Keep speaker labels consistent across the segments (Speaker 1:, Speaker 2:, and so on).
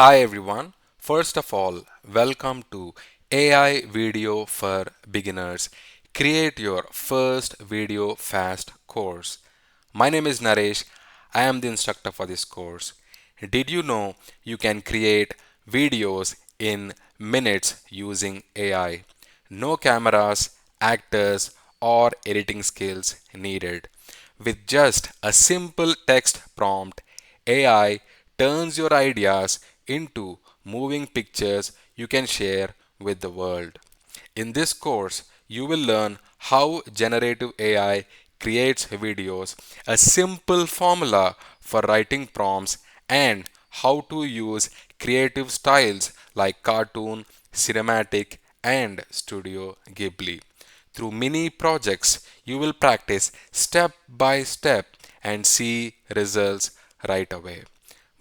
Speaker 1: Hi everyone. First of all, welcome to AI Video for Beginners. Create your first video fast course. My name is Naresh. I am the instructor for this course. Did you know you can create videos in minutes using AI? No cameras, actors, or editing skills needed. With just a simple text prompt, AI turns your ideas into moving pictures you can share with the world. In this course, you will learn how generative AI creates videos, a simple formula for writing prompts, and how to use creative styles like cartoon, cinematic, and Studio Ghibli. Through mini projects, you will practice step by step and see results right away.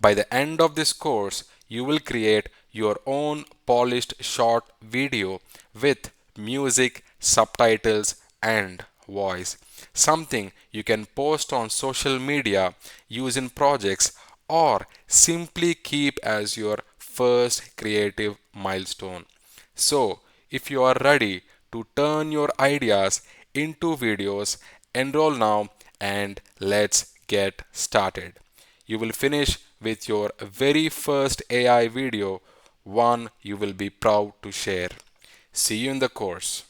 Speaker 1: By the end of this course, you will create your own polished short video with music, subtitles, and voice. Something you can post on social media, use in projects, or simply keep as your first creative milestone. So, if you are ready to turn your ideas into videos, enroll now and let's get started. You will finish with your very first AI video, one you will be proud to share. See you in the course.